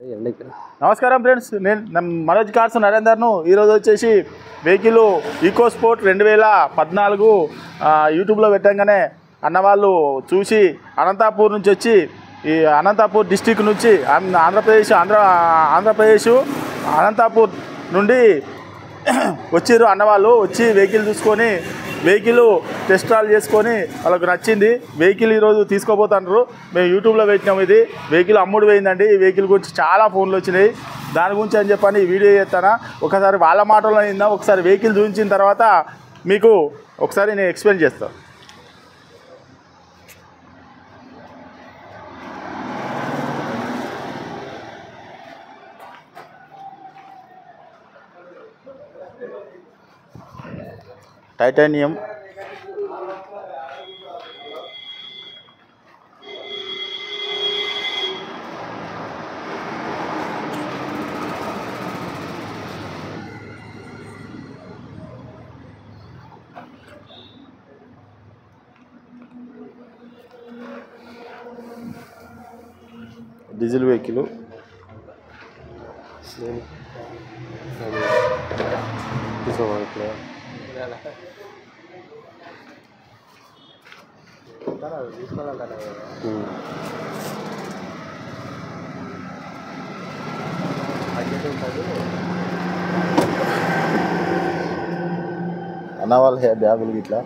నమస్కారం ఫ్రెండ్స్, నేను మనోజ్ కార్స్ నరేందర్ను. ఈరోజు వచ్చేసి వెహికల్ ఈకో స్పోర్ట్ 2014 యూట్యూబ్లో పెట్టంగానే అన్నవాళ్ళు చూసి అనంతపూర్ నుంచి వచ్చి ఈ అనంతపూర్ డిస్టిక్ నుంచి ఆంధ్రప్రదేశ్ అనంతపూర్ నుండి వచ్చిర్రు అన్నవాళ్ళు. వచ్చి వెహికల్ చూసుకొని వెహికల్ టెస్ట్ డ్రైవ్ చేసుకొని వాళ్ళకు నచ్చింది వెహికల్ ఈరోజు తీసుకోబోతున్నారు. మేము యూట్యూబ్లో పెట్టినాము. ఇది వెహికల్ అమ్ముడు పోయిందండి. ఈ వెహికల్ గురించి చాలా ఫోన్లు వచ్చినాయి. దాని గురించి అని చెప్పని వీడియో చేస్తాను. ఒకసారి వాళ్ళ మాటల్లో అయిందా, ఒకసారి వెహికల్ చూపించిన తర్వాత మీకు ఒకసారి నేను ఎక్స్ప్లెయిన్ చేస్తాను. టైటానియం డీజిల్ వెహికల్ అన్నవాళ్ళ బ్యాగులు ఇట్లా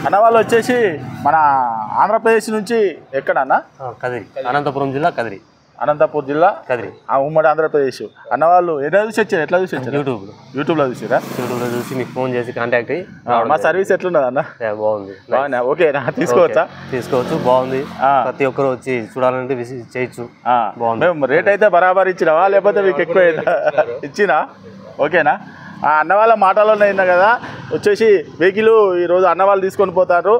అన్నవాళ్ళు వచ్చేసి మన ఆంధ్రప్రదేశ్ నుంచి ఎక్కడన్నా కదిరి, అనంతపురం జిల్లా కదిరి, అనంతపూర్ జిల్లా కదిరి, ఉమ్మడి ఆంధ్రప్రదేశ్. అన్నవాళ్ళు ఎట్లా చూసి వచ్చారు? ఎట్లా చూసి వచ్చారు? యూట్యూబ్లో చూసిరా? యూట్యూబ్లో చూసి మీకు ఫోన్ చేసి కాంటాక్ట్ అయ్యి మా సర్వీస్ ఎట్లున్నది అన్న? బాగుంది. బాగున్నా? ఓకే, తీసుకోవచ్చా? తీసుకోవచ్చు, బాగుంది. ప్రతి ఒక్కరు వచ్చి చూడాలంటే విజిట్ చేయొచ్చు. బాగుంది. మేము రేట్ అయితే బరాబర్ ఇచ్చినావా లేకపోతే మీకు ఎక్కువ ఇచ్చినా? ఓకేనా? ఆ అన్నవాళ్ళ మాటలోనే అయినా కదా. వచ్చేసి వెహికల్ ఈరోజు అన్నవాళ్ళు తీసుకొని పోతారు.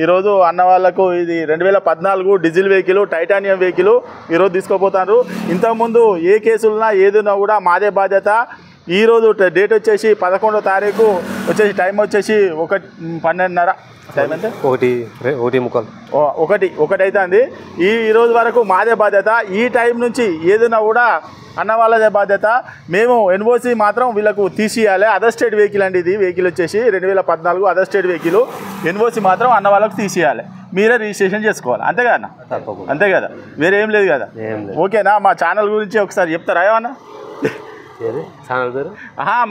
ఈరోజు అన్నవాళ్ళకు ఇది 2014 డీజిల్ వెహికల్, టైటానియం వెహికల్ ఈరోజు తీసుకోపోతారు. ఇంతకుముందు ఏ కేసులున్నా ఏదున్నా కూడా మాదే బాధ్యత. ఈరోజు డేట్ వచ్చేసి 11వ తారీఖు వచ్చేసి టైం వచ్చేసి 12:30 టైం అంటే 1 అవుతుంది. ఈరోజు వరకు మాదే బాధ్యత. ఈ టైం నుంచి ఏదైనా కూడా అన్న వాళ్ళదే బాధ్యత. మేము ఎన్ఓసి మాత్రం వీళ్ళకు తీసియాలి. అదర్ స్టేట్ వెహికల్ అండి. ఇది వెహికల్ వచ్చేసి 2014 అదర్ స్టేట్ వెహికల్. ఎన్ఓసి మాత్రం అన్న వాళ్ళకు తీసియాలి. మీరే రిజిస్ట్రేషన్ చేసుకోవాలి. అంతే కదా? అంతే కదా, వేరే ఏం లేదు కదా? ఓకేనా? మా ఛానల్ గురించి ఒకసారి చెప్తారా ఏమన్నా?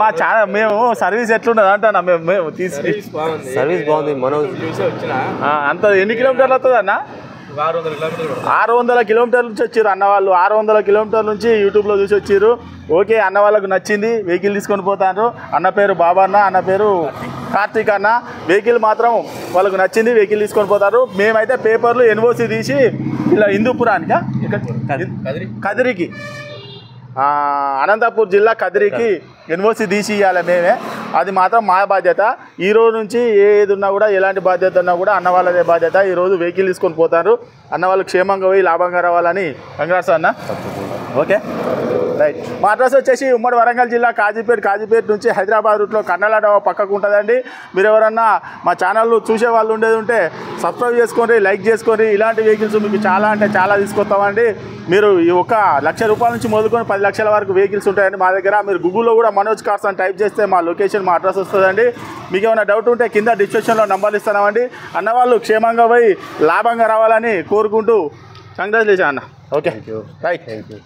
మా ఛానల్ మేము సర్వీస్ ఎట్లున్నది అంటా మేము తీసి సర్వీస్ బాగుంది. మనోజ్ అంత ఎన్ని కిలోమీటర్లు వస్తుంది అన్న? 600 కిలోమీటర్ల నుంచి వచ్చారు అన్నవాళ్ళు. 600 కిలోమీటర్ల నుంచి యూట్యూబ్లో చూసి వచ్చారు. ఓకే, అన్న వాళ్ళకు నచ్చింది వెహికల్ తీసుకొని పోతారు. అన్న పేరు బాబన్న, అన్న పేరు కార్తీక్ అన్న. వెహికల్ మాత్రం వాళ్ళకు నచ్చింది, వెహికల్ తీసుకొని పోతారు. మేమైతే పేపర్లు ఎన్ఓసి తీసి ఇలా హిందూపురానికి కదిరికి అనంతపూర్ జిల్లా కదిరికి ఎన్ఓసి తీసి ఇవ్వాలి మేమే. అది మాత్రం మా బాధ్యత. ఈరోజు నుంచి ఏది ఉన్నా కూడా ఎలాంటి బాధ్యత ఉన్నా కూడా అన్న వాళ్ళదే బాధ్యత. ఈరోజు వెహికల్ తీసుకొని పోతారు. అన్న వాళ్ళు క్షేమంగా పోయి లాభంగా రావాలని కంగ్రాట్స్ అన్న. Okay, right. మా అడ్రస్ వచ్చేసి ఉమ్మడి వరంగల్ జిల్లా కాజీపేట నుంచి హైదరాబాద్ రూట్లో కన్నడ పక్కకు ఉంటుందండి. మీరు ఎవరన్నా మా ఛానల్ చూసే వాళ్ళు ఉండేది ఉంటే సబ్స్క్రైబ్ చేసుకొని, లైక్ చేసుకొని, ఇలాంటి వెహికల్స్ మీకు చాలా అంటే చాలా తీసుకొస్తామండి. మీరు ఈ ₹1,00,000 నుంచి మొదలుకొని 10 లక్షల వరకు వెహికల్స్ ఉంటాయండి మా దగ్గర. మీరు గూగుల్లో కూడా మనోజ్ కార్స్ అని టైప్ చేస్తే మా లొకేషన్, మా అడ్రస్ వస్తుందండి. మీకు ఏమైనా డౌట్ ఉంటే కింద డిస్క్రిప్షన్లో నంబర్లు ఇస్తున్నామండి. అన్నవాళ్ళు క్షేమంగా పోయి లాభంగా రావాలని కోరుకుంటూ కంగ్రాచులేషన్ అన్న. Okay, right. Thank you.